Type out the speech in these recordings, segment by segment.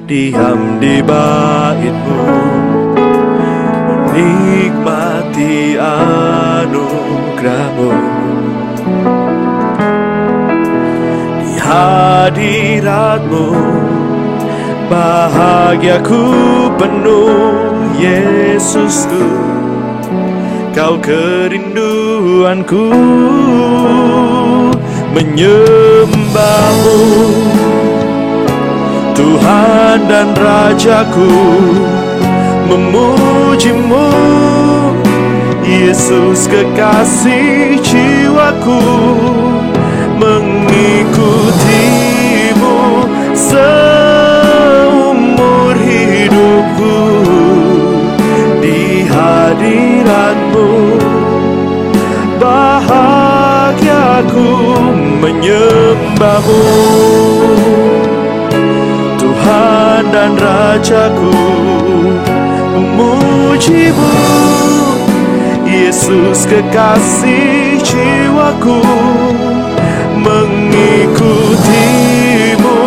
diam di bait-Mu, menikmati anugerah-Mu. Di hadirat-Mu bahagiaku penuh, Yesusku, Kau kerinduanku, menyembah-Mu, Tuhan dan Rajaku, memuji-Mu, Yesus kekasih jiwaku, mengikuti-Mu seumur hidupku. Di hadirat-Mu bahagiaku, menyembah-Mu, Tuhan dan Rajaku, memuji-Mu, Yesus kekasih jiwaku, mengikuti-Mu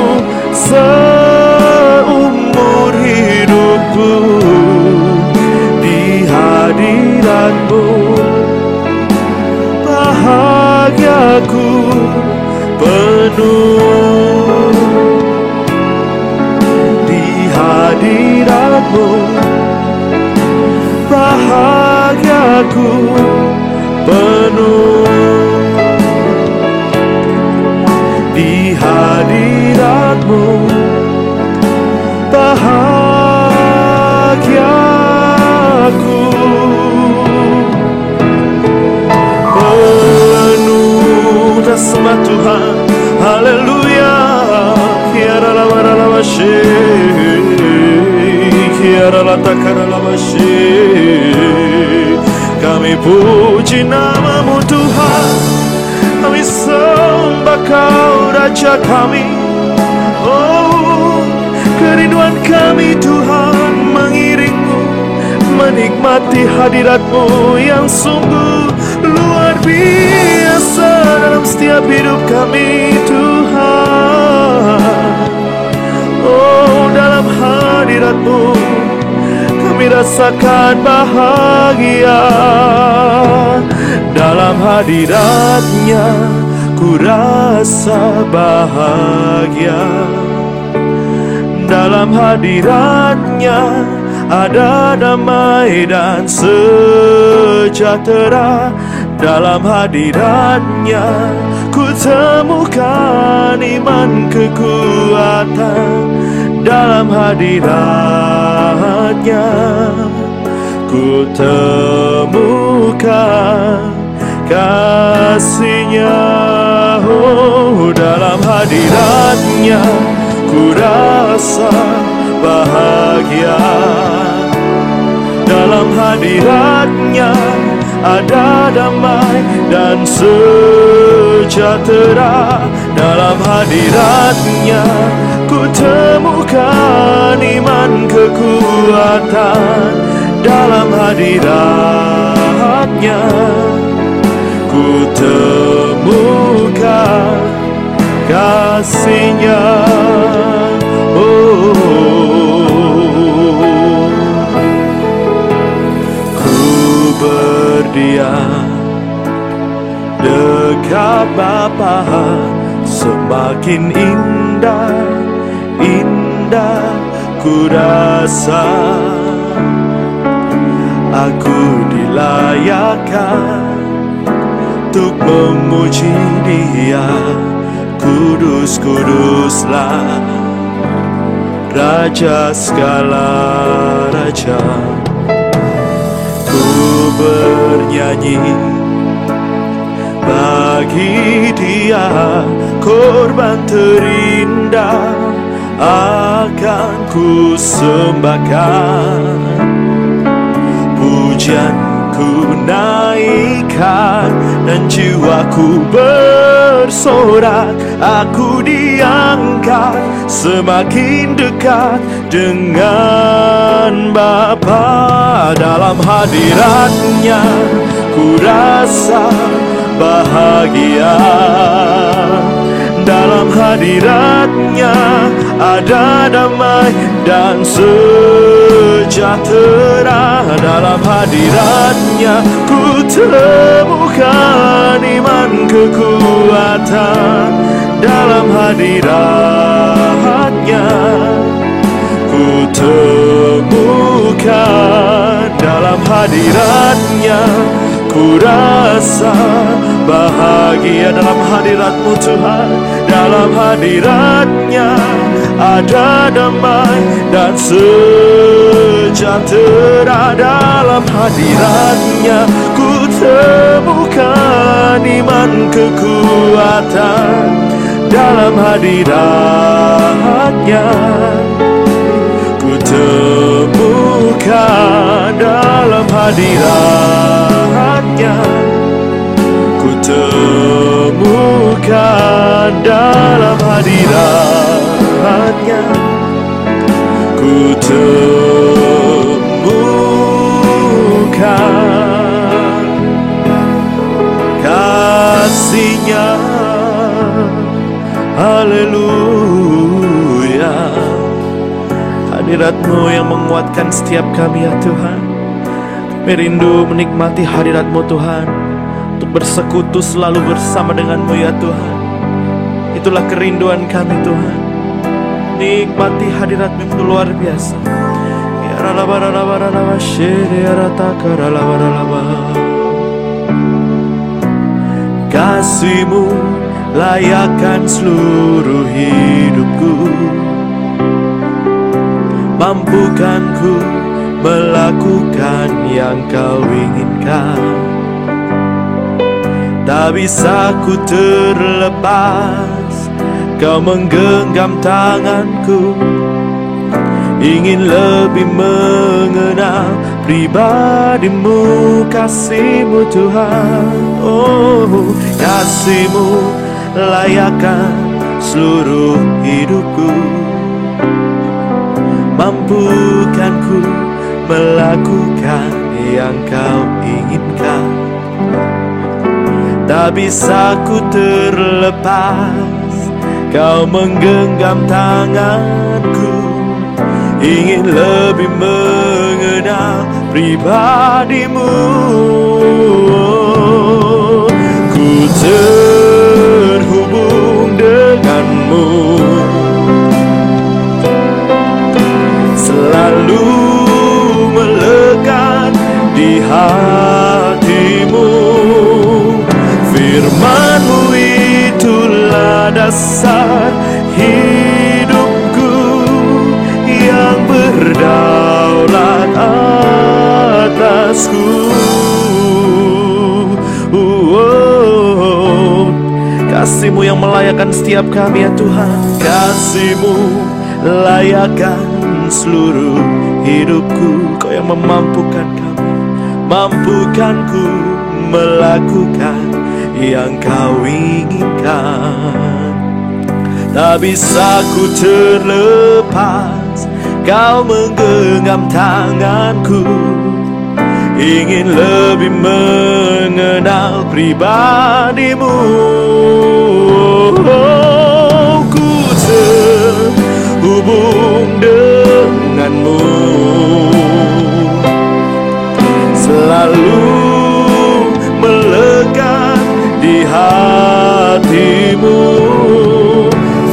seumur hidupku. Di hadirat-Mu bahagiaku penuh. Di hadirat-Mu bahagiaku penuh. Di hadirat-Mu bahagiaku penuh. Dasma Tuhan, haleluya. Kiara la bara la bashe, kiara la takara la bashe. Kami puji nama-Mu Tuhan, kami sembah Kau Raja kami. Oh, kerinduan kami Tuhan mengiring-Mu, menikmati hadirat-Mu yang sungguh luar biasa dalam setiap hidup kami Tuhan. Oh, dalam hadirat-Mu kami rasakan bahagia. Dalam hadirat-Nya ku rasa bahagia. Dalam hadirat-Nya ada damai dan sejahtera. Dalam hadirat-Nya ku temukan iman kekuatan. Dalam hadirat-Nya ku temukan kasih-Nya. Oh, dalam hadirat-Nya ku rasa bahagia. Dalam hadirat-Nya ada damai dan sejahtera. Dalam hadirat-Nya ku temukan iman kekuatan. Dalam hadirat-Nya ku temukan kasih-Nya. Oh, ku berdiam dekat Bapa, semakin indah, indah ku rasa. Aku dilayakkan untuk memuji Dia. Kudus, kuduslah Raja segala raja. Ku bernyanyi bagi Dia, korban terindah akan ku sembahkan. Pujianku naikkan dan jiwaku bersorak. Aku diangkat semakin dekat dengan Bapa. Dalam hadirat-Nya ku rasa bahagia. Dalam dalam hadirat-Nya ada damai dan sejahtera. Dalam hadirat-Nya ku temukan iman kekuatan. Dalam hadirat-Nya ku temukan. Dalam hadirat-Nya ku rasa bahagia. Dalam hadirat-Mu Tuhan, dalam hadirat-Nya ada damai dan sejahtera. Dalam hadirat-Nya ku temukan iman kekuatan. Dalam hadirat-Nya ku temukan. Dalam hadirat-Nya ku temukan. Dalam hadirat-Nya ku temukan kasih-Nya. Haleluya. Hadirat-Mu yang menguatkan setiap kami ya Tuhan. Kami rindu menikmati hadirat-Mu Tuhan, untuk bersekutu selalu bersama dengan-Mu ya Tuhan. Itulah kerinduan kami Tuhan. Nikmati hadirat-Mu itu luar biasa. Kasih-Mu layakkan seluruh hidupku. Mampukan ku melakukan yang Kau inginkan. Tak bisa ku terlepas, Kau menggenggam tanganku. Ingin lebih mengenal pribadi-Mu, kasih-Mu Tuhan. Oh, kasih-Mu layakkan seluruh hidupku. Mampukan ku melakukan yang Kau inginkan. Tak bisa ku terlepas, Kau menggenggam tanganku. Ingin lebih mengenal pribadi-Mu. Ku terhubung dengan-Mu, selalu melekat di hati-Mu. Firman-Mu itulah dasar hidupku, yang berdaulat atasku. Kasih-Mu yang melayakkan setiap kami ya Tuhan. Kasih-Mu layakkan seluruh hidupku. Kau yang memampukan kami, mampukanku melakukan yang Kau inginkan. Tak bisa ku terlepas, Kau menggenggam tanganku. Ingin lebih mengenal pribadi-Mu. Oh, ku terhubung dengan-Mu, selalu melekat di hati-Mu.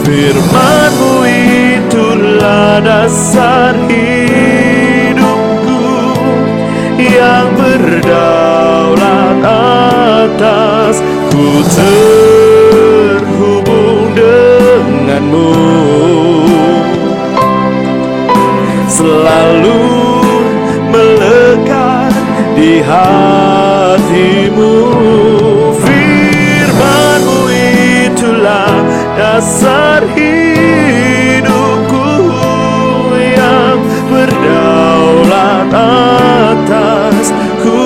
Firman-Mu itulah dasar hidupku, yang berdaulat atas. Ku terhubung dengan-Mu, selalu melekat di hati-Mu. Firman-Mu itulah dasar hidupku, yang berdaulat atasku.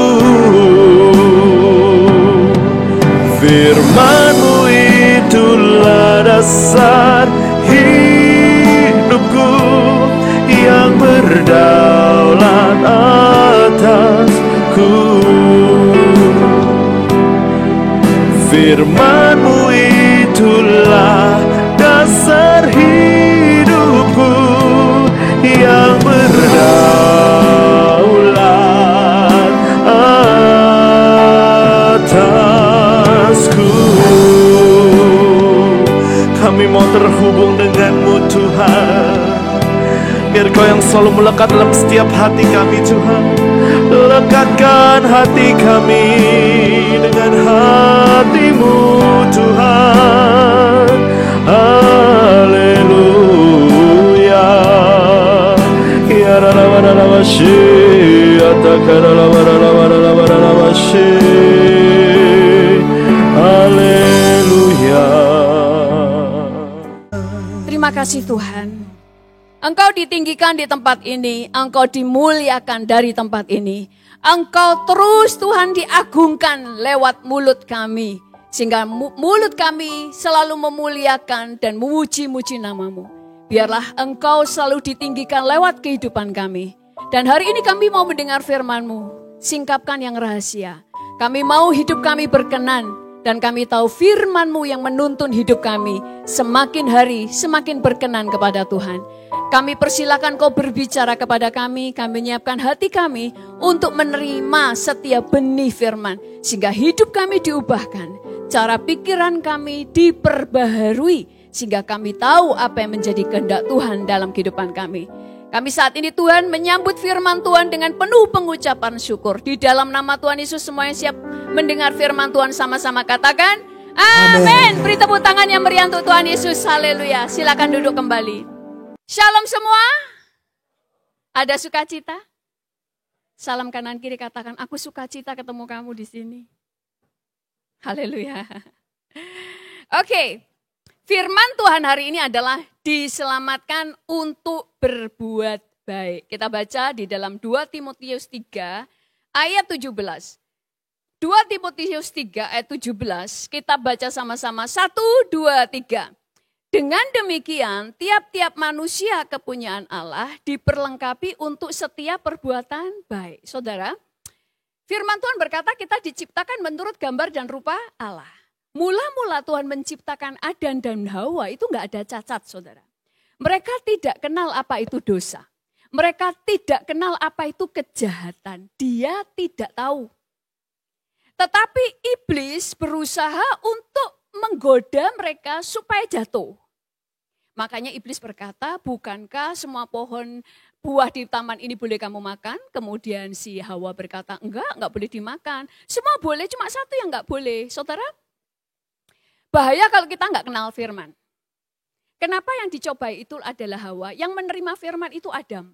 Firman-Mu itulah dasar hidupku, yang berdaulat atasku. Firman-Mu itulah Kami mau terhubung dengan-Mu Tuhan. Biar Kau yang selalu melekat dalam setiap hati kami Tuhan. Lekatkan hati kami dengan hati-Mu Tuhan. Haleluya. Ya rara shi atakara rara shi. Haleluya. Terima kasih Tuhan. Engkau ditinggikan di tempat ini, Engkau dimuliakan dari tempat ini. Engkau terus Tuhan diagungkan lewat mulut kami. Sehingga mulut kami selalu memuliakan dan memuji-muji nama-Mu. Biarlah Engkau selalu ditinggikan lewat kehidupan kami. Dan hari ini kami mau mendengar firman-Mu. Singkapkan yang rahasia. Kami mau hidup kami berkenan. Dan kami tahu firman-Mu yang menuntun hidup kami. Semakin hari semakin berkenan kepada Tuhan. Kami persilakan Kau berbicara kepada kami menyiapkan hati kami untuk menerima setiap benih firman. Sehingga hidup kami diubahkan, cara pikiran kami diperbaharui. Sehingga kami tahu apa yang menjadi kehendak Tuhan dalam kehidupan kami. Kami saat ini Tuhan menyambut firman Tuhan dengan penuh pengucapan syukur. Di dalam nama Tuhan Yesus semua yang siap mendengar firman Tuhan sama-sama katakan amin. Beri tepuk tangan yang meriah untuk Tuhan Yesus. Haleluya. Silakan duduk kembali. Shalom semua. Ada sukacita? Salam kanan kiri katakan, aku sukacita ketemu kamu di sini. Haleluya. Oke. Firman Tuhan hari ini adalah diselamatkan untuk berbuat baik. Kita baca di dalam 2 Timotius 3 ayat 17. 2 Timotius 3 ayat 17, kita baca sama-sama 1, 2, 3. Dengan demikian, tiap-tiap manusia kepunyaan Allah diperlengkapi untuk setiap perbuatan baik. Saudara, firman Tuhan berkata kita diciptakan menurut gambar dan rupa Allah. Mula-mula Tuhan menciptakan Adam dan Hawa itu enggak ada cacat, saudara. Mereka tidak kenal apa itu dosa. Mereka tidak kenal apa itu kejahatan. Dia tidak tahu. Tetapi iblis berusaha untuk menggoda mereka supaya jatuh. Makanya iblis berkata, bukankah semua pohon buah di taman ini boleh kamu makan? Kemudian si Hawa berkata, enggak boleh dimakan. Semua boleh, cuma satu yang enggak boleh. Saudara, bahaya kalau kita enggak kenal firman. Kenapa yang dicobai itu adalah Hawa? Yang menerima firman itu Adam.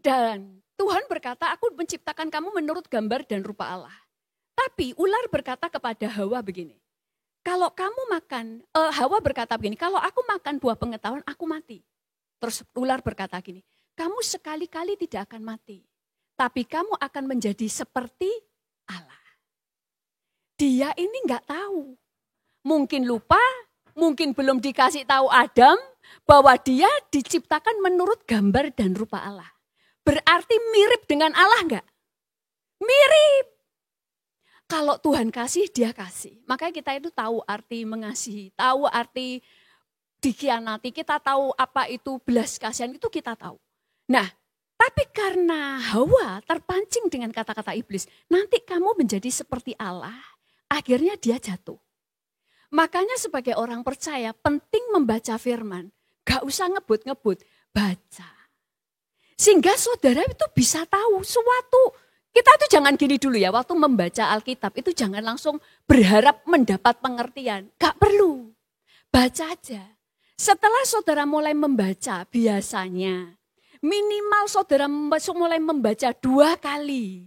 Dan Tuhan berkata, aku menciptakan kamu menurut gambar dan rupa Allah. Tapi ular berkata kepada Hawa begini, kalau kamu makan, Hawa berkata begini, kalau aku makan buah pengetahuan, aku mati. Terus ular berkata gini, kamu sekali-kali tidak akan mati, tapi kamu akan menjadi seperti Allah. Dia ini enggak tahu, mungkin lupa, mungkin belum dikasih tahu Adam, bahwa dia diciptakan menurut gambar dan rupa Allah. Berarti mirip dengan Allah enggak? Mirip. Kalau Tuhan kasih, dia kasih. Makanya kita itu tahu arti mengasihi, tahu arti dikhianati, kita tahu apa itu belas kasihan, itu kita tahu. Nah, tapi karena Hawa terpancing dengan kata-kata iblis, nanti kamu menjadi seperti Allah, akhirnya dia jatuh. Makanya sebagai orang percaya, penting membaca firman. Gak usah ngebut-ngebut, baca. Sehingga saudara itu bisa tahu suatu. Kita itu jangan gini dulu ya, waktu membaca Alkitab itu jangan langsung berharap mendapat pengertian. Gak perlu, baca aja. Setelah saudara mulai membaca, biasanya minimal saudara mulai membaca 2 kali.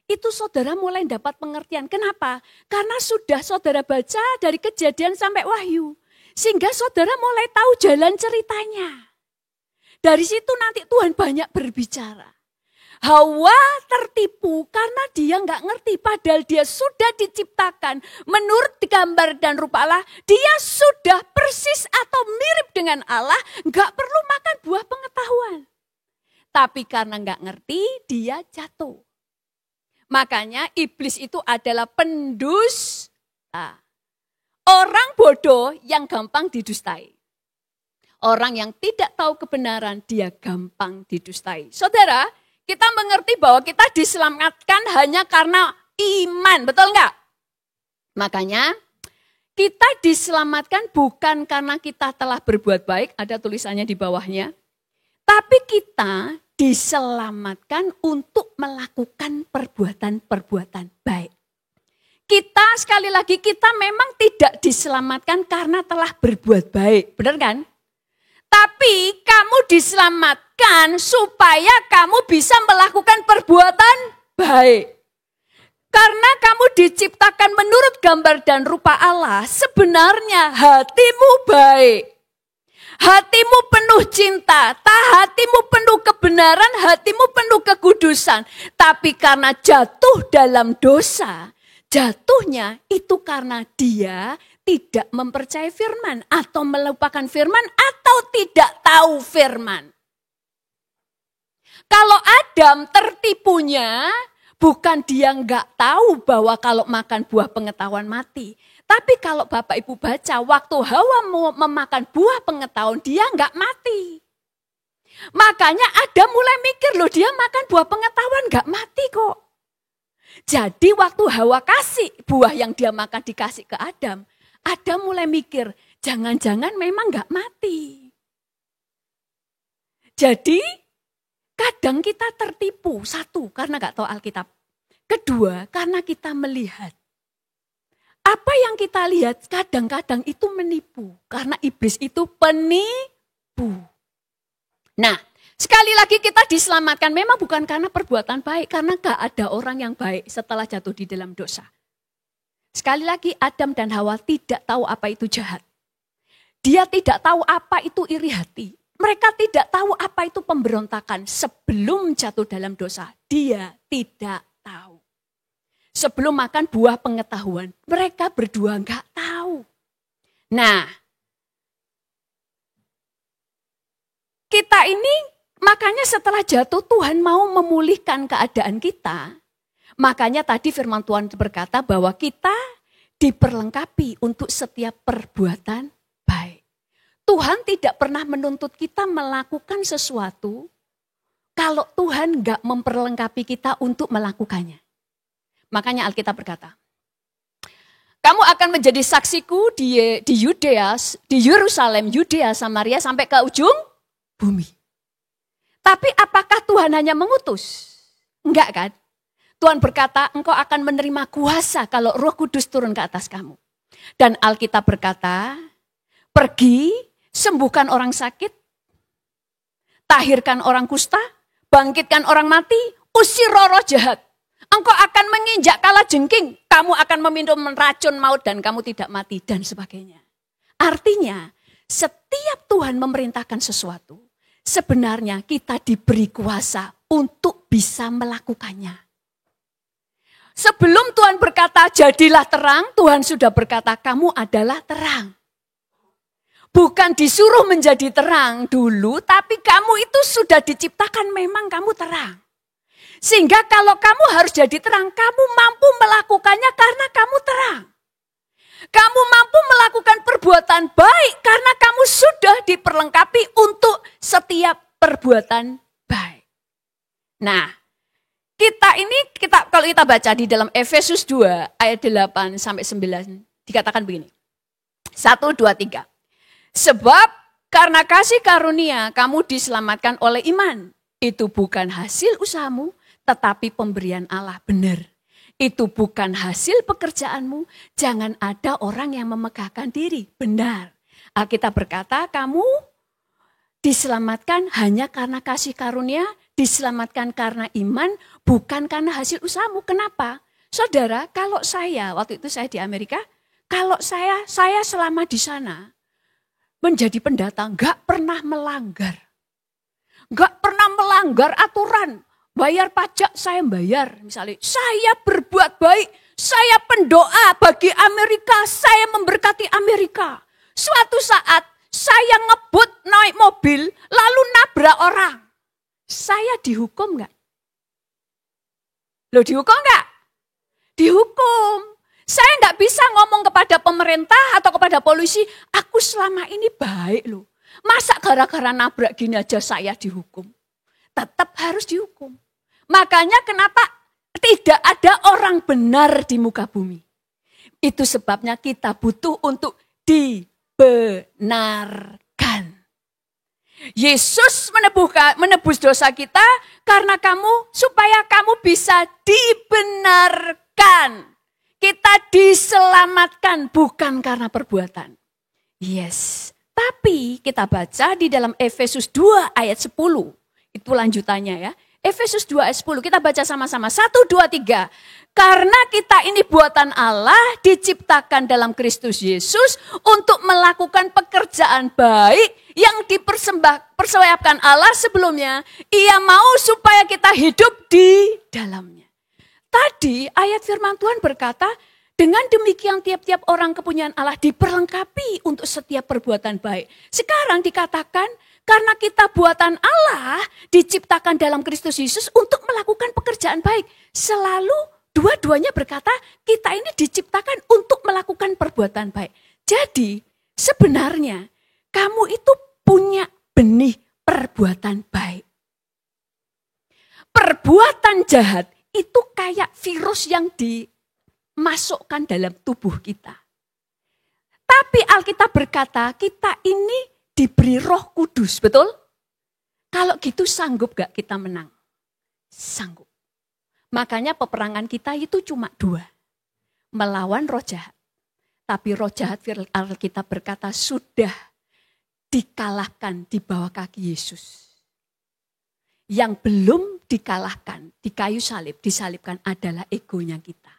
Itu saudara mulai dapat pengertian. Kenapa? Karena sudah saudara baca dari Kejadian sampai Wahyu. Sehingga saudara mulai tahu jalan ceritanya. Dari situ nanti Tuhan banyak berbicara. Hawa tertipu karena dia nggak ngerti, padahal dia sudah diciptakan menurut gambar dan rupa Allah. Dia sudah persis atau mirip dengan Allah, nggak perlu makan buah pengetahuan. Tapi karena nggak ngerti, dia jatuh. Makanya iblis itu adalah pendusta. Orang bodoh yang gampang didustai. Orang yang tidak tahu kebenaran, dia gampang didustai. Saudara, kita mengerti bahwa kita diselamatkan hanya karena iman, betul enggak? Makanya Kita diselamatkan bukan karena kita telah berbuat baik, ada tulisannya di bawahnya. Tapi kita diselamatkan untuk melakukan perbuatan-perbuatan baik. Kita sekali lagi, kita memang tidak diselamatkan karena telah berbuat baik. Benar kan? Tapi kamu diselamatkan supaya kamu bisa melakukan perbuatan baik. Karena kamu diciptakan menurut gambar dan rupa Allah, sebenarnya hatimu baik. Hatimu penuh cinta, hatimu penuh kebenaran, hatimu penuh kekudusan. Tapi karena jatuh dalam dosa, jatuhnya itu karena dia tidak mempercayai firman atau melupakan firman atau tidak tahu firman. Kalau Adam tertipunya, bukan dia nggak tahu bahwa kalau makan buah pengetahuan mati. Tapi kalau Bapak Ibu baca, waktu Hawa mau memakan buah pengetahuan, dia nggak mati. Makanya Adam mulai mikir, loh dia makan buah pengetahuan nggak mati kok. Jadi waktu Hawa kasih buah yang dia makan dikasih ke Adam, Adam mulai mikir, jangan-jangan memang nggak mati. Jadi kadang kita tertipu, satu, karena gak tahu Alkitab. Kedua, karena kita melihat. Apa yang kita lihat kadang-kadang itu menipu. Karena iblis itu penipu. Nah, sekali lagi kita diselamatkan memang bukan karena perbuatan baik. Karena gak ada orang yang baik setelah jatuh di dalam dosa. Sekali lagi Adam dan Hawa tidak tahu apa itu jahat. Dia tidak tahu apa itu iri hati. Mereka tidak tahu apa itu pemberontakan sebelum jatuh dalam dosa. Dia tidak tahu. Sebelum makan buah pengetahuan, mereka berdua nggak tahu. Nah, kita ini makanya setelah jatuh Tuhan mau memulihkan keadaan kita. Makanya tadi firman Tuhan berkata bahwa kita diperlengkapi untuk setiap perbuatan baik. Tuhan tidak pernah menuntut kita melakukan sesuatu kalau Tuhan nggak memperlengkapi kita untuk melakukannya. Makanya Alkitab berkata, kamu akan menjadi saksiku di Yudea, di Yerusalem, Yudea, Samaria sampai ke ujung bumi. Tapi apakah Tuhan hanya mengutus? Enggak kan? Tuhan berkata, engkau akan menerima kuasa kalau Roh Kudus turun ke atas kamu. Dan Alkitab berkata, pergi, sembuhkan orang sakit, tahirkan orang kusta, bangkitkan orang mati, usir roh-roh jahat. Engkau akan menginjak kalajengking, kamu akan meminum racun maut dan kamu tidak mati dan sebagainya. Artinya, setiap Tuhan memerintahkan sesuatu, sebenarnya kita diberi kuasa untuk bisa melakukannya. Sebelum Tuhan berkata, jadilah terang, Tuhan sudah berkata, kamu adalah terang. Bukan disuruh menjadi terang dulu, tapi kamu itu sudah diciptakan memang kamu terang. Sehingga kalau kamu harus jadi terang, kamu mampu melakukannya karena kamu terang. Kamu mampu melakukan perbuatan baik karena kamu sudah diperlengkapi untuk setiap perbuatan baik. Nah, kalau kita baca di dalam Efesus 2 ayat 8 sampai 9 dikatakan begini. 1, 2, 3. Sebab karena kasih karunia kamu diselamatkan oleh iman. Itu bukan hasil usahamu, tetapi pemberian Allah. Benar. Itu bukan hasil pekerjaanmu. Jangan ada orang yang memegahkan diri. Benar. Alkitab berkata kamu diselamatkan hanya karena kasih karunia. Diselamatkan karena iman, bukan karena hasil usahamu. Kenapa? Saudara, kalau saya, waktu itu saya di Amerika, kalau saya selama di sana, menjadi pendatang, gak pernah melanggar. Gak pernah melanggar aturan. Bayar pajak, saya bayar. Misalnya, saya berbuat baik, saya pendoa bagi Amerika, saya memberkati Amerika. Suatu saat, saya ngebut naik mobil, lalu nabrak orang. Saya dihukum gak? Loh dihukum gak? Dihukum. Saya gak bisa ngomong kepada pemerintah atau kepada polisi, aku selama ini baik loh. Masa gara-gara nabrak gini aja saya dihukum? Tetap harus dihukum. Makanya kenapa tidak ada orang benar di muka bumi. Itu sebabnya kita butuh untuk dibenarkan. Yesus menebus dosa kita karena supaya kamu bisa dibenarkan. Kita diselamatkan bukan karena perbuatan. Yes. Tapi kita baca di dalam Efesus 2 ayat 10. Itu lanjutannya ya. Efesus 2 ayat 10. Kita baca sama-sama. 1, 2, 3. Karena kita ini buatan Allah diciptakan dalam Kristus Yesus untuk melakukan pekerjaan baik yang dipersembahkan Allah sebelumnya. Ia mau supaya kita hidup di dalamnya. Tadi ayat firman Tuhan berkata, dengan demikian tiap-tiap orang kepunyaan Allah diperlengkapi untuk setiap perbuatan baik. Sekarang dikatakan karena kita buatan Allah diciptakan dalam Kristus Yesus untuk melakukan pekerjaan baik. Selalu dua-duanya berkata kita ini diciptakan untuk melakukan perbuatan baik. Jadi sebenarnya kamu itu punya benih perbuatan baik. Perbuatan jahat itu kayak virus yang dimasukkan dalam tubuh kita. Tapi Alkitab berkata kita ini diberi Roh Kudus, betul? Kalau gitu sanggup gak kita menang? Sanggup. Makanya peperangan kita itu cuma 2. Melawan roh jahat. Tapi roh jahat Alkitab berkata sudah dikalahkan di bawah kaki Yesus. Yang belum dikalahkan di kayu salib, disalibkan adalah egonya kita.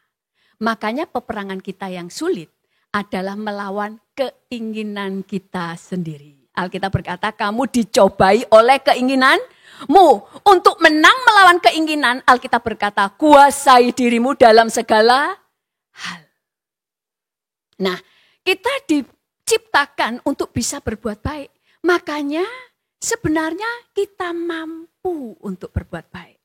Makanya peperangan kita yang sulit adalah melawan keinginan kita sendiri. Alkitab berkata kamu dicobai oleh keinginanmu. Untuk menang melawan keinginan, Alkitab berkata kuasai dirimu dalam segala hal. Nah, kita diciptakan untuk bisa berbuat baik. Makanya sebenarnya kita mampu untuk berbuat baik.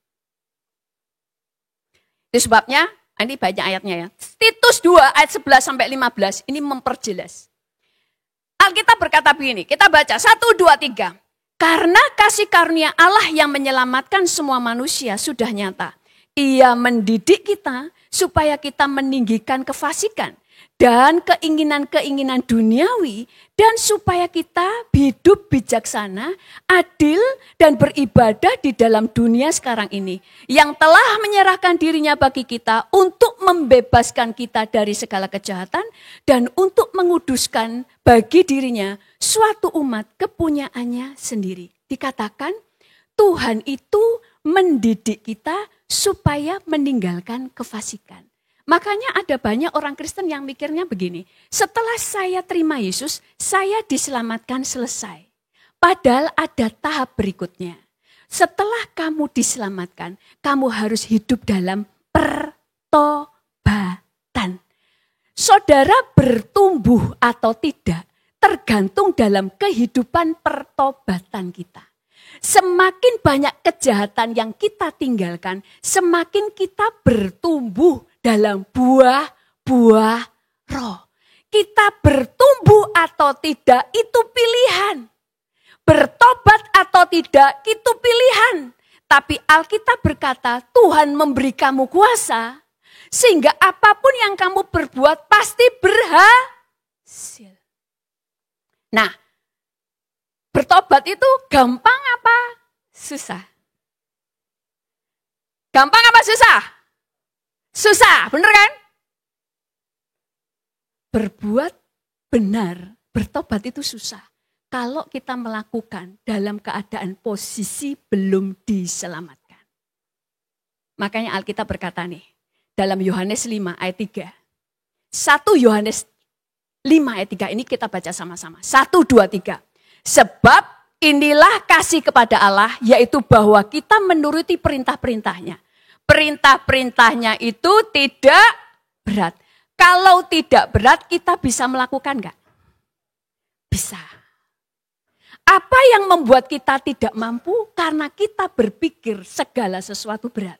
Itu sebabnya, ini banyak ayatnya ya. Titus 2 ayat 11 sampai 15 ini memperjelas. Alkitab berkata begini, kita baca 1, 2, 3. Karena kasih karunia Allah yang menyelamatkan semua manusia sudah nyata. Ia mendidik kita supaya kita meninggikan kefasikan dan keinginan-keinginan duniawi, dan supaya kita hidup bijaksana, adil, dan beribadah di dalam dunia sekarang ini, yang telah menyerahkan dirinya bagi kita untuk membebaskan kita dari segala kejahatan, dan untuk menguduskan bagi dirinya suatu umat kepunyaannya sendiri. Dikatakan Tuhan itu mendidik kita supaya meninggalkan kefasikan. Makanya ada banyak orang Kristen yang mikirnya begini, setelah saya terima Yesus, saya diselamatkan selesai. Padahal ada tahap berikutnya. Setelah kamu diselamatkan, kamu harus hidup dalam pertobatan. Saudara bertumbuh atau tidak, tergantung dalam kehidupan pertobatan kita. Semakin banyak kejahatan yang kita tinggalkan, semakin kita bertumbuh dalam buah-buah roh. Kita bertumbuh atau tidak itu pilihan. Bertobat atau tidak itu pilihan. Tapi Alkitab berkata Tuhan memberi kamu kuasa. Sehingga apapun yang kamu berbuat pasti berhasil. Nah, bertobat itu gampang apa susah? Gampang apa susah? Susah, bener kan? Berbuat benar, bertobat itu susah. Kalau kita melakukan dalam keadaan posisi belum diselamatkan. Makanya Alkitab berkata nih, dalam Yohanes 5 ayat 3. 1 Yohanes 5 ayat 3 ini kita baca sama-sama. 1, 2, 3. Sebab inilah kasih kepada Allah, yaitu bahwa kita menuruti perintah-perintahnya. Perintah-perintahnya itu tidak berat. Kalau tidak berat, kita bisa melakukan enggak? Bisa. Apa yang membuat kita tidak mampu? Karena kita berpikir segala sesuatu berat.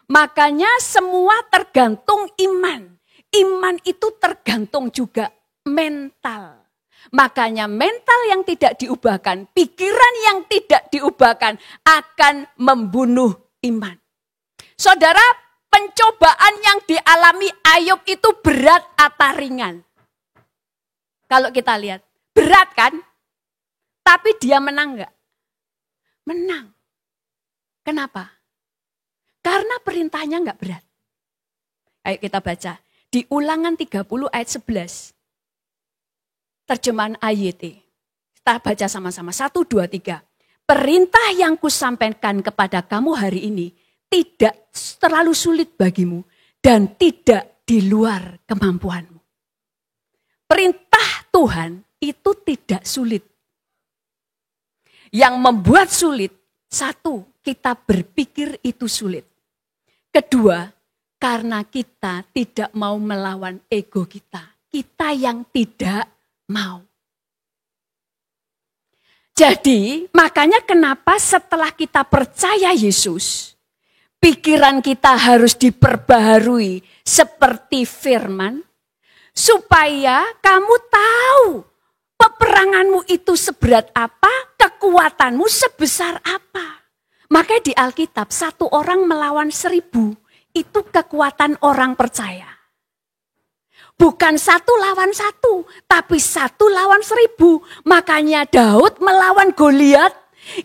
Makanya semua tergantung iman. Iman itu tergantung juga mental. Makanya mental yang tidak diubahkan, pikiran yang tidak diubahkan akan membunuh iman. Saudara pencobaan yang dialami Ayub itu berat apa ringan? Kalau kita lihat, berat kan? Tapi dia menang enggak? Menang. Kenapa? Karena perintahnya enggak berat. Ayo kita baca. Di Ulangan 30 ayat 11. Terjemahan AYT. Kita baca sama-sama. 1, 2, 3. Perintah yang kusampaikan kepada kamu hari ini tidak terlalu sulit bagimu dan tidak di luar kemampuanmu. Perintah Tuhan itu tidak sulit. Yang membuat sulit, satu, kita berpikir itu sulit. Kedua, karena kita tidak mau melawan ego kita. Kita yang tidak mau. Jadi, makanya kenapa setelah kita percaya Yesus, pikiran kita harus diperbaharui seperti firman, supaya kamu tahu peperanganmu itu seberat apa, kekuatanmu sebesar apa. Makanya di Alkitab, 1 orang melawan 1000, itu kekuatan orang percaya. Bukan 1 lawan 1, tapi 1 lawan 1000. Makanya Daud melawan Goliat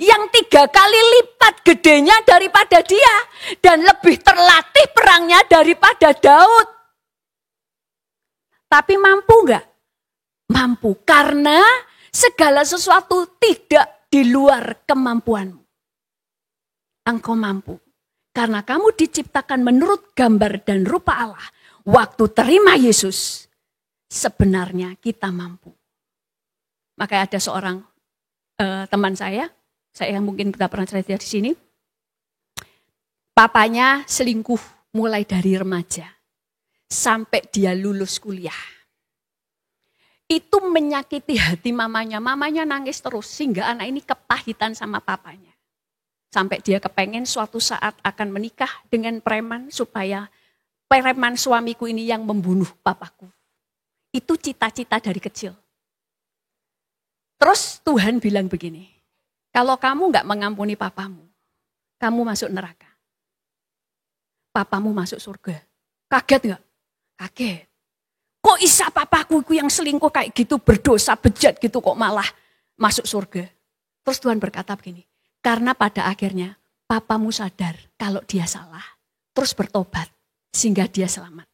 yang 3 kali lipat gedenya daripada dia. Dan lebih terlatih perangnya daripada Daud. Tapi mampu enggak? Mampu, karena segala sesuatu tidak di luar kemampuanmu. Engkau mampu, karena kamu diciptakan menurut gambar dan rupa Allah. Waktu terima Yesus, sebenarnya kita mampu. Maka ada seorang teman saya yang mungkin kita pernah cerita di sini. Papanya selingkuh mulai dari remaja, sampai dia lulus kuliah. Itu menyakiti hati mamanya. Mamanya nangis terus, sehingga anak ini kepahitan sama papanya. Sampai dia kepengen suatu saat akan menikah dengan preman, supaya preman suamiku ini yang membunuh papaku. Itu cita-cita dari kecil. Terus Tuhan bilang begini, kalau kamu gak mengampuni papamu, kamu masuk neraka. Papamu masuk surga. Kaget gak? Kaget. Kok bisa papaku yang selingkuh kayak gitu, berdosa, bejat gitu, kok malah masuk surga? Terus Tuhan berkata begini, karena pada akhirnya papamu sadar kalau dia salah, terus bertobat. Sehingga dia selamat.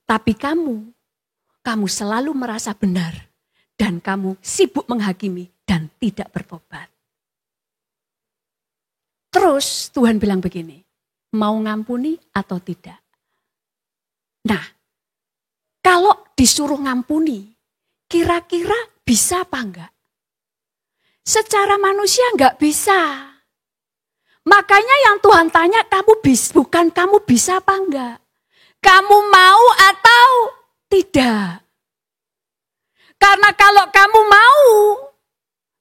Tapi kamu selalu merasa benar. Dan kamu sibuk menghakimi dan tidak bertobat. Terus Tuhan bilang begini, mau ngampuni atau tidak? Nah, kalau disuruh ngampuni, kira-kira bisa apa enggak? Secara manusia enggak bisa. Makanya yang Tuhan tanya, bukan kamu bisa apa enggak? Kamu mau atau tidak? Karena kalau kamu mau,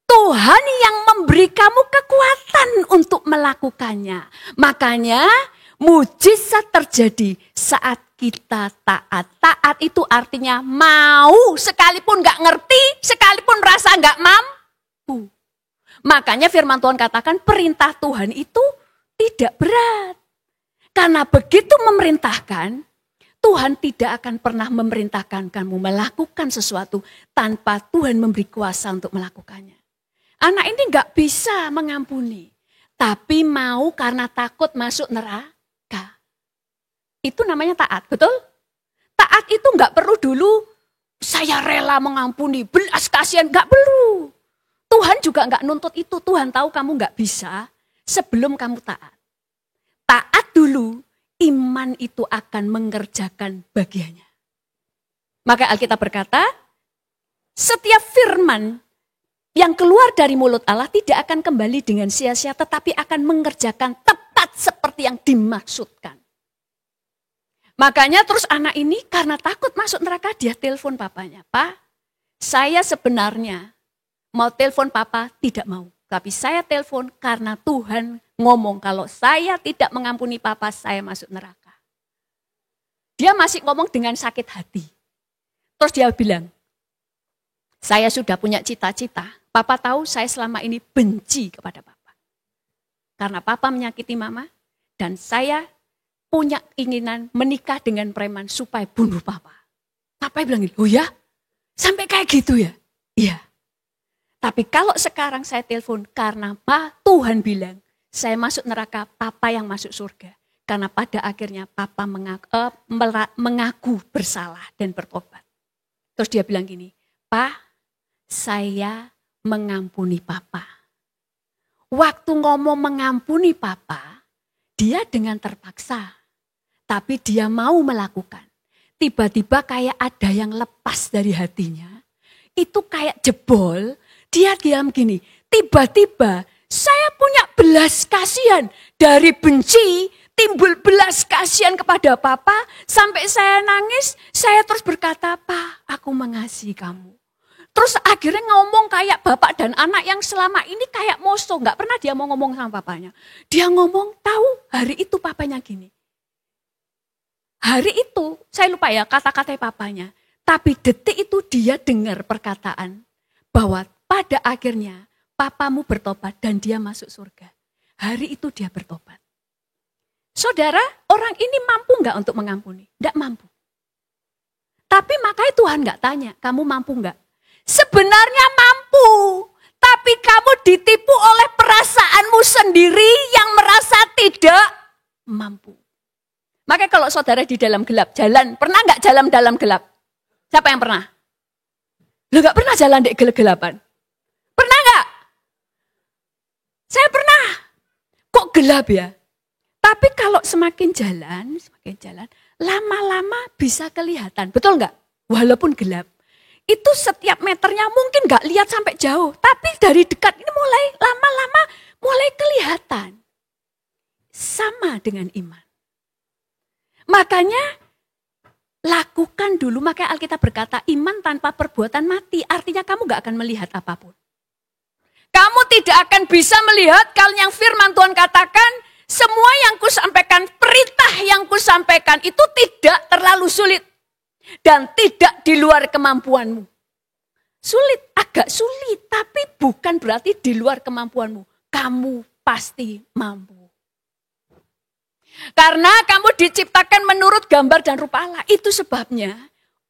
Tuhan yang memberi kamu kekuatan untuk melakukannya. Makanya mujizat terjadi saat kita taat. Taat itu artinya mau, sekalipun gak ngerti, sekalipun rasa gak mampu. Makanya firman Tuhan katakan perintah Tuhan itu tidak berat. Karena begitu memerintahkan, Tuhan tidak akan pernah memerintahkan kamu melakukan sesuatu tanpa Tuhan memberi kuasa untuk melakukannya. Anak ini gak bisa mengampuni, tapi mau karena takut masuk neraka. Itu namanya taat, betul? Taat itu gak perlu dulu, saya rela mengampuni, belas kasihan, gak perlu. Tuhan juga gak nuntut itu, Tuhan tahu kamu gak bisa sebelum kamu taat. Taat dulu, iman itu akan mengerjakan bagiannya. Maka Alkitab berkata, setiap firman yang keluar dari mulut Allah tidak akan kembali dengan sia-sia, tetapi akan mengerjakan tepat seperti yang dimaksudkan. Makanya terus anak ini karena takut masuk neraka, dia telepon papanya. Pak, saya sebenarnya mau telepon papa, tidak mau. Tapi saya telepon karena Tuhan ngomong kalau saya tidak mengampuni papa, saya masuk neraka. Dia masih ngomong dengan sakit hati. Terus dia bilang, saya sudah punya cita-cita. Papa tahu saya selama ini benci kepada papa. Karena papa menyakiti mama dan saya punya keinginan menikah dengan preman supaya bunuh papa. Papa bilang gitu, oh ya? Sampai kayak gitu ya? Iya. Tapi kalau sekarang saya telepon karena Tuhan bilang, saya masuk neraka, papa yang masuk surga. Karena pada akhirnya papa mengaku bersalah dan bertobat. Terus dia bilang gini, "Pa, saya mengampuni papa." Waktu ngomong mengampuni papa, dia dengan terpaksa. Tapi dia mau melakukan. Tiba-tiba kayak ada yang lepas dari hatinya. Itu kayak jebol, dia diam gini. Tiba-tiba saya punya belas kasihan. Dari benci, timbul belas kasihan kepada papa. Sampai saya nangis, saya terus berkata, "Pa, aku mengasihi kamu." Terus akhirnya ngomong kayak bapak dan anak yang selama ini kayak moso. Gak pernah dia mau ngomong sama papanya. Dia ngomong, tahu hari itu papanya gini. Hari itu, saya lupa ya kata-kata papanya. Tapi detik itu dia dengar perkataan bahwa pada akhirnya papamu bertobat dan dia masuk surga. Hari itu dia bertobat. Saudara, orang ini mampu gak untuk mengampuni? Tidak mampu. Tapi makanya Tuhan gak tanya, kamu mampu gak? Sebenarnya mampu. Tapi kamu ditipu oleh perasaanmu sendiri yang merasa tidak mampu. Makanya kalau saudara di dalam gelap jalan, pernah gak jalan dalam gelap? Siapa yang pernah? Lu gak pernah jalan di gelap-gelapan? Pernah gak? Saya pernah. Kok gelap ya? Tapi kalau semakin jalan, lama-lama bisa kelihatan. Betul gak? Walaupun gelap. Itu setiap meternya mungkin gak lihat sampai jauh. Tapi dari dekat ini mulai lama-lama mulai kelihatan. Sama dengan iman. Makanya lakukan dulu, makanya Alkitab berkata iman tanpa perbuatan mati. Artinya kamu gak akan melihat apapun. Kamu tidak akan bisa melihat kalau yang firman Tuhan katakan, semua yang kusampaikan, perintah yang kusampaikan itu tidak terlalu sulit. Dan tidak di luar kemampuanmu. Sulit, agak sulit, tapi bukan berarti di luar kemampuanmu. Kamu pasti mampu. Karena kamu diciptakan menurut gambar dan rupa Allah. Itu sebabnya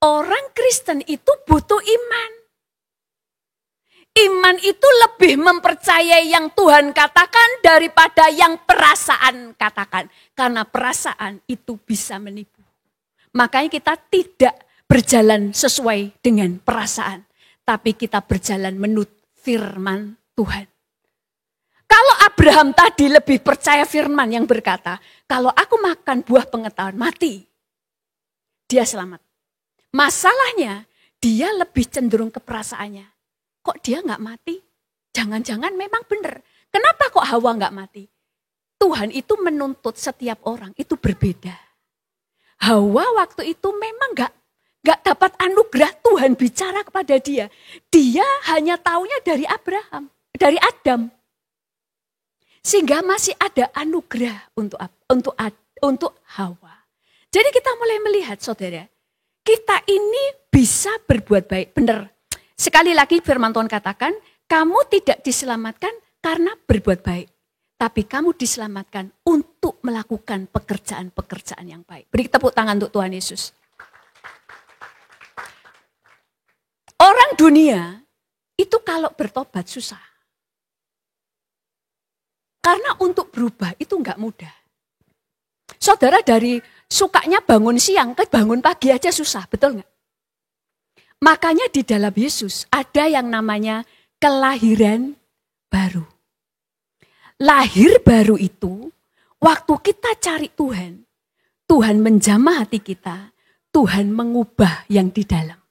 orang Kristen itu butuh iman. Iman itu lebih mempercayai yang Tuhan katakan daripada yang perasaan katakan. Karena perasaan itu bisa menipu. Makanya kita tidak berjalan sesuai dengan perasaan. Tapi kita berjalan menurut firman Tuhan. Kalau Abraham tadi lebih percaya firman yang berkata, kalau aku makan buah pengetahuan mati, dia selamat. Masalahnya dia lebih cenderung ke perasaannya. Kok dia gak mati? Jangan-jangan memang benar. Kenapa kok Hawa gak mati? Tuhan itu menuntut setiap orang itu berbeda. Hawa waktu itu memang gak dapat anugerah Tuhan bicara kepada dia. Dia hanya taunya dari Abraham, dari Adam. Sehingga masih ada anugerah untuk Hawa. Jadi kita mulai melihat saudara, kita ini bisa berbuat baik. Benar. Sekali lagi firman Tuhan katakan, kamu tidak diselamatkan karena berbuat baik. Tapi kamu diselamatkan untuk melakukan pekerjaan-pekerjaan yang baik. Beri tepuk tangan untuk Tuhan Yesus. Orang dunia itu kalau bertobat susah. Karena untuk berubah itu enggak mudah. Saudara dari sukanya bangun siang ke bangun pagi aja susah, betul enggak? Makanya di dalam Yesus ada yang namanya kelahiran baru. Lahir baru itu, waktu kita cari Tuhan, Tuhan menjamah hati kita, Tuhan mengubah yang di dalam.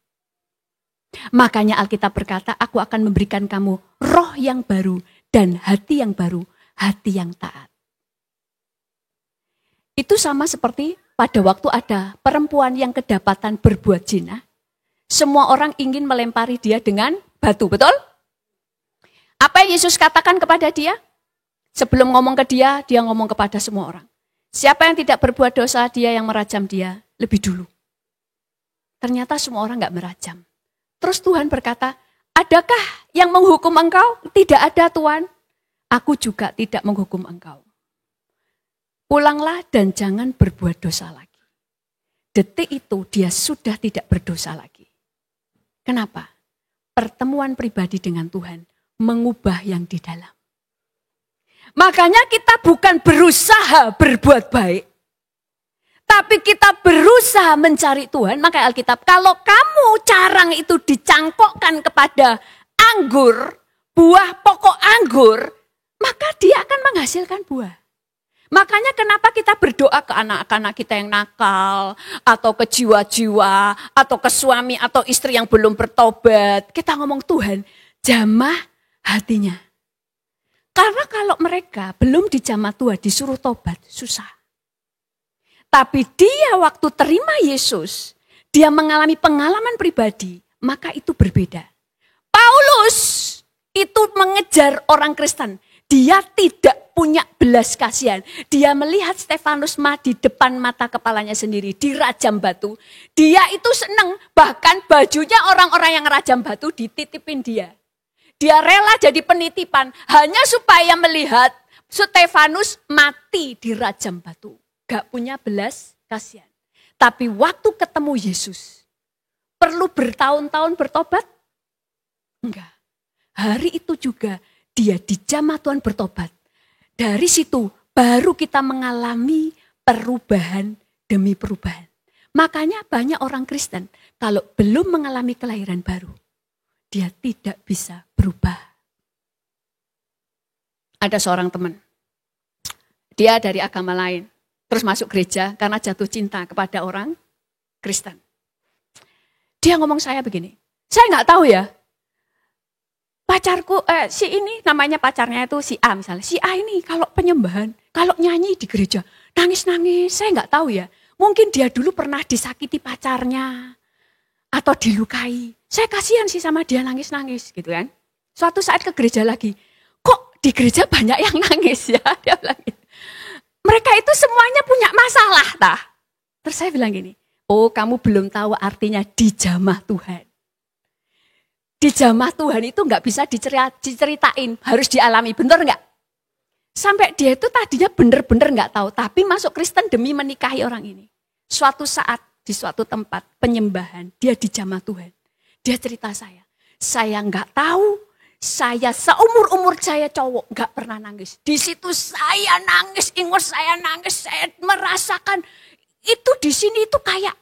Makanya Alkitab berkata, aku akan memberikan kamu roh yang baru dan hati yang baru, hati yang taat. Itu sama seperti pada waktu ada perempuan yang kedapatan berbuat zina. Semua orang ingin melempari dia dengan batu, betul? Apa yang Yesus katakan kepada dia? Sebelum ngomong ke dia ngomong kepada semua orang. Siapa yang tidak berbuat dosa, dia yang merajam dia lebih dulu. Ternyata semua orang gak merajam. Terus Tuhan berkata, adakah yang menghukum engkau? Tidak ada Tuhan. Aku juga tidak menghukum engkau. Pulanglah dan jangan berbuat dosa lagi. Detik itu dia sudah tidak berdosa lagi. Kenapa? Pertemuan pribadi dengan Tuhan mengubah yang di dalam. Makanya kita bukan berusaha berbuat baik. Tapi kita berusaha mencari Tuhan. Maka Alkitab, kalau kamu carang itu dicangkokkan kepada anggur, buah pokok anggur, maka dia akan menghasilkan buah. Makanya kenapa kita berdoa ke anak-anak kita yang nakal, atau ke jiwa-jiwa, atau ke suami atau istri yang belum bertobat. Kita ngomong, Tuhan, jamah hatinya. Karena kalau mereka belum dijamah Tuhan, disuruh tobat, susah. Tapi dia waktu terima Yesus, dia mengalami pengalaman pribadi, maka itu berbeda. Paulus itu mengejar orang Kristen. Dia tidak punya belas kasihan. Dia melihat Stefanus mati di depan mata kepalanya sendiri, dirajam batu. Dia itu senang, bahkan bajunya orang-orang yang rajam batu dititipin dia. Dia rela jadi penitipan, hanya supaya melihat Stefanus mati dirajam batu. Gak punya belas kasihan. Tapi waktu ketemu Yesus, perlu bertahun-tahun bertobat? Enggak. Hari itu juga dia dijamah Tuhan bertobat. Dari situ baru kita mengalami perubahan demi perubahan. Makanya banyak orang Kristen kalau belum mengalami kelahiran baru, dia tidak bisa berubah. Ada seorang teman, dia dari agama lain, terus masuk gereja karena jatuh cinta kepada orang Kristen. Dia ngomong saya begini, saya nggak tahu ya, pacarku, si ini namanya pacarnya itu si A misalnya. Si A ini kalau penyembahan, kalau nyanyi di gereja, nangis-nangis, saya nggak tahu ya. Mungkin dia dulu pernah disakiti pacarnya, atau dilukai. Saya kasihan sih sama dia nangis-nangis gitu kan. Suatu saat ke gereja lagi, kok di gereja banyak yang nangis ya? Dia bilang gitu. Mereka itu semuanya punya masalah tah. Terus saya bilang gini, oh kamu belum tahu artinya dijamah Tuhan. Dijamah Tuhan itu nggak bisa diceritain, harus dialami, bener nggak? Sampai dia itu tadinya bener-bener nggak tahu, tapi masuk Kristen demi menikahi orang ini. Suatu saat di suatu tempat penyembahan, dia dijamah Tuhan. Dia cerita saya nggak tahu, saya seumur-umur saya cowok nggak pernah nangis. Di situ saya nangis, ingat saya nangis, saya merasakan itu di sini itu kayak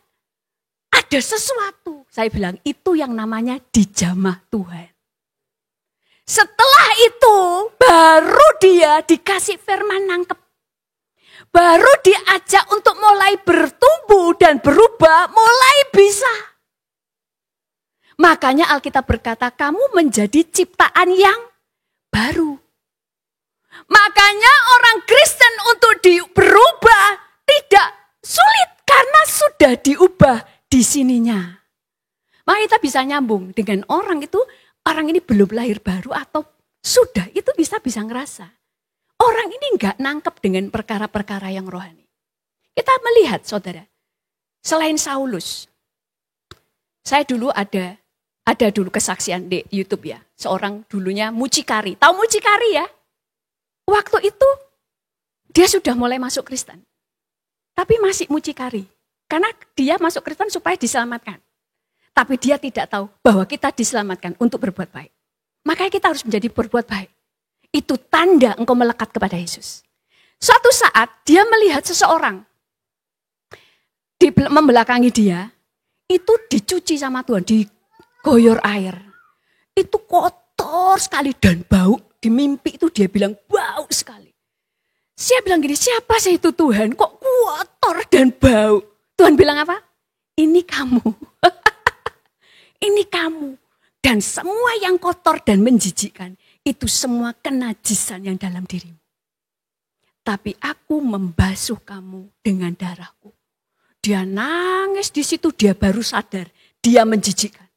ada sesuatu. Saya bilang itu yang namanya dijamah Tuhan. Setelah itu baru dia dikasih firman nangkep. Baru diajak untuk mulai bertumbuh dan berubah, mulai bisa. Makanya Alkitab berkata kamu menjadi ciptaan yang baru. Makanya orang Kristen untuk berubah tidak sulit karena sudah diubah di sininya. Maka kita bisa nyambung dengan orang itu, orang ini belum lahir baru atau sudah, itu bisa ngerasa. Orang ini enggak nangkep dengan perkara-perkara yang rohani. Kita melihat saudara, selain Saulus, saya dulu ada dulu kesaksian di YouTube ya, seorang dulunya mucikari. Tahu mucikari ya? Waktu itu dia sudah mulai masuk Kristen, tapi masih mucikari. Karena dia masuk Kristen supaya diselamatkan. Tapi dia tidak tahu bahwa kita diselamatkan untuk berbuat baik. Makanya kita harus menjadi berbuat baik. Itu tanda engkau melekat kepada Yesus. Suatu saat dia melihat seseorang membelakangi dia, itu dicuci sama Tuhan, digoyor air. Itu kotor sekali dan bau. Di mimpi itu dia bilang bau sekali. Saya bilang gini, siapa sih itu Tuhan? Kok kotor dan bau? Tuhan bilang apa? Ini kamu. Ini kamu. Dan semua yang kotor dan menjijikkan, itu semua kenajisan yang dalam dirimu. Tapi aku membasuh kamu dengan darahku. Dia nangis di situ, dia baru sadar. Dia menjijikkan.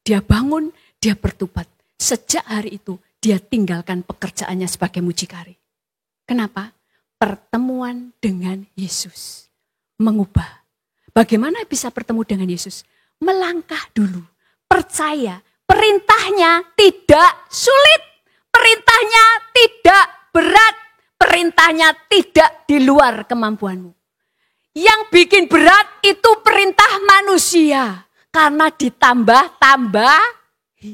Dia bangun, dia bertobat. Sejak hari itu, dia tinggalkan pekerjaannya sebagai mucikari. Kenapa? Pertemuan dengan Yesus mengubah. Bagaimana bisa bertemu dengan Yesus? Melangkah dulu. Percaya. Perintahnya tidak sulit. Perintahnya tidak berat. perintahnya tidak di luar kemampuanmu. Yang bikin berat itu perintah manusia. Karena ditambah-tambahi.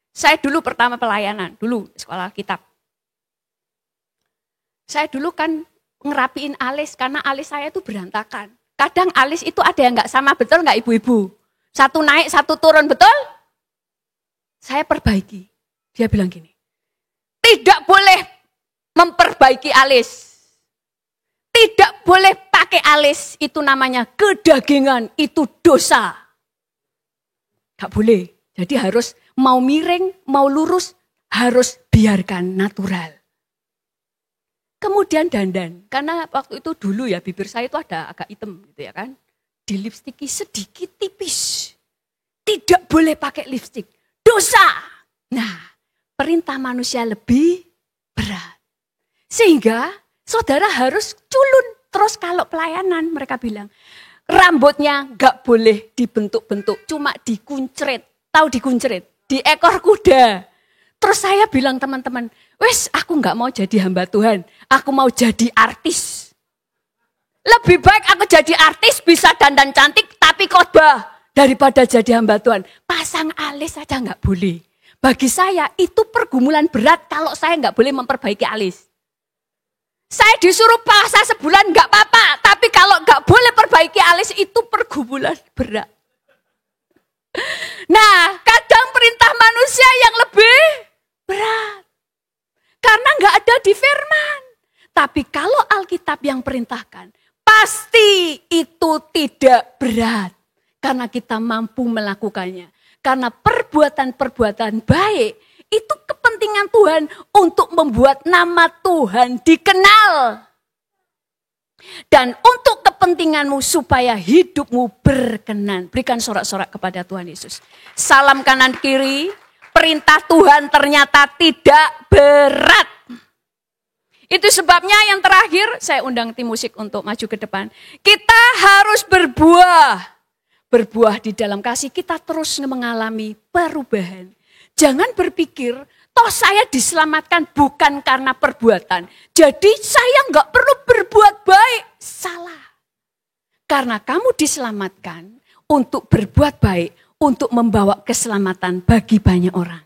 Saya dulu pertama pelayanan, dulu sekolah kitab. Saya dulu kan ngerapiin alis, karena alis saya itu berantakan. Kadang alis itu ada yang nggak sama, betul nggak ibu-ibu? Satu naik, satu turun, betul? Saya perbaiki. Dia bilang gini, tidak boleh memperbaiki alis. Tidak boleh pakai alis, itu namanya kedagingan, itu dosa. Gak boleh. Jadi harus mau miring, mau lurus, harus biarkan natural. Kemudian dandan, karena waktu itu dulu ya bibir saya itu ada agak hitam gitu ya kan. Di lipstiki sedikit tipis. Tidak boleh pakai lipstik. Dosa. Nah, perintah manusia lebih berat. Sehingga saudara harus culun. Terus kalau pelayanan mereka bilang, rambutnya gak boleh dibentuk-bentuk, cuma dikuncret. Tahu dikuncret? Di ekor kuda. Terus saya bilang teman-teman, wes aku gak mau jadi hamba Tuhan, aku mau jadi artis. Lebih baik aku jadi artis, bisa dandan cantik, tapi khotbah daripada jadi hamba Tuhan. Pasang alis saja gak boleh. Bagi saya itu pergumulan berat kalau saya gak boleh memperbaiki alis. Saya disuruh puasa sebulan gak apa-apa, tapi kalau gak boleh perbaiki alis itu pergumulan berat. Nah, kadang perintah manusia yang lebih berat. Karena gak ada di firman. Tapi kalau Alkitab yang perintahkan, pasti itu tidak berat. Karena kita mampu melakukannya. Karena perbuatan-perbuatan baik itu kepentingan Tuhan untuk membuat nama Tuhan dikenal. Dan untuk kepentinganmu supaya hidupmu berkenan. Berikan sorak-sorak kepada Tuhan Yesus. Salam kanan kiri, perintah Tuhan ternyata tidak berat. Itu sebabnya yang terakhir, saya undang tim musik untuk maju ke depan. Kita harus berbuah. Berbuah di dalam kasih, kita terus mengalami perubahan. Jangan berpikir, toh saya diselamatkan bukan karena perbuatan. Jadi saya nggak perlu berbuat baik. Salah. Karena kamu diselamatkan untuk berbuat baik, untuk membawa keselamatan bagi banyak orang.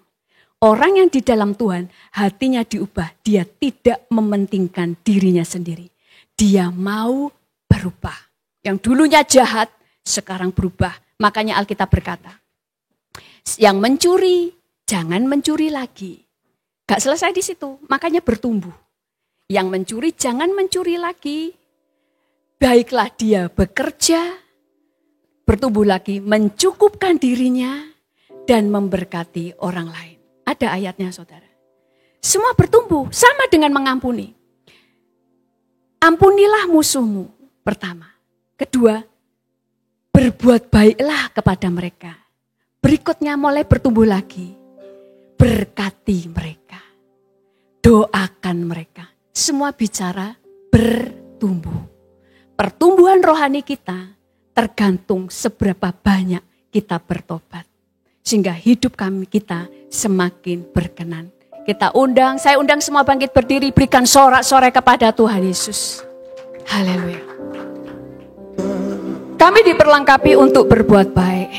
Orang yang di dalam Tuhan, hatinya diubah. Dia tidak mementingkan dirinya sendiri. Dia mau berubah. Yang dulunya jahat, sekarang berubah. Makanya Alkitab berkata, yang mencuri, jangan mencuri lagi. Gak selesai di situ, makanya bertumbuh. Yang mencuri, jangan mencuri lagi. Baiklah dia bekerja, bertumbuh lagi, mencukupkan dirinya, dan memberkati orang lain. Ada ayatnya saudara. Semua bertumbuh, sama dengan mengampuni. Ampunilah musuhmu, pertama. Kedua, berbuat baiklah kepada mereka. Berikutnya mulai bertumbuh lagi. Berkati mereka. Doakan mereka. Semua bicara bertumbuh. Pertumbuhan rohani kita tergantung seberapa banyak kita bertobat. Sehingga hidup kita semakin berkenan. Saya undang semua bangkit berdiri, berikan sorak-sorai kepada Tuhan Yesus. Haleluya. Kami diperlengkapi untuk berbuat baik.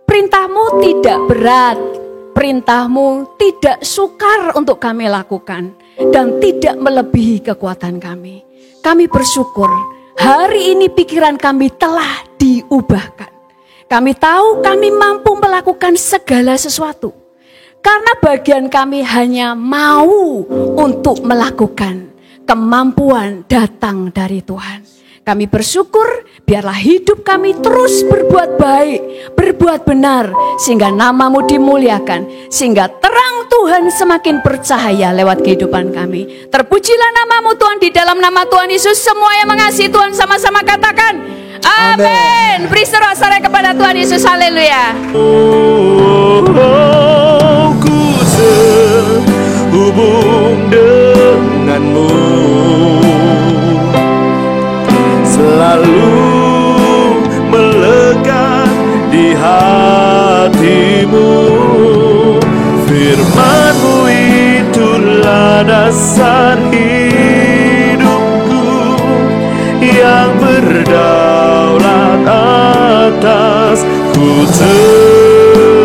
Perintahmu tidak berat. Perintahmu tidak sukar untuk kami lakukan. Dan tidak melebihi kekuatan kami. Kami bersyukur hari ini pikiran kami telah diubahkan. Kami tahu kami mampu melakukan segala sesuatu. Karena bagian kami hanya mau untuk melakukan. Kemampuan datang dari Tuhan. Kami bersyukur biarlah hidup kami terus berbuat baik, berbuat benar. Sehingga namamu dimuliakan. Sehingga terang Tuhan semakin bercahaya lewat kehidupan kami. Terpujilah namamu Tuhan, di dalam nama Tuhan Yesus. Semua yang mengasihi Tuhan sama-sama katakan amin. Beri sorak-sorai kepada Tuhan Yesus. Haleluya. Ku terhubung denganmu, selalu melekat di hatimu. Firman-Mu itulah dasar hidup. Ku terhubung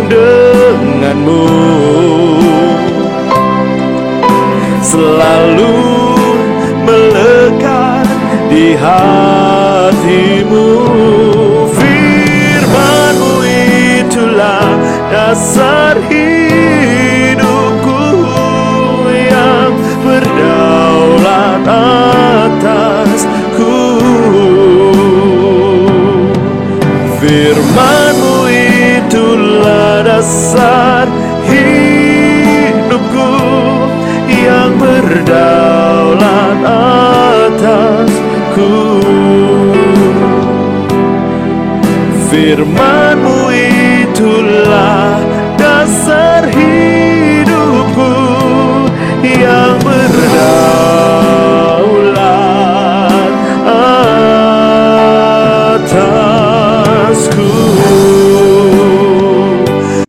denganmu, selalu melekat di hatimu. Firman-Mu itulah dasar hidupku yang berdaulat atasku. Firman-Mu itulah dasar hidupku yang berdaulat atasku. Firman-Mu itulah dasar hidupku yang berdaulat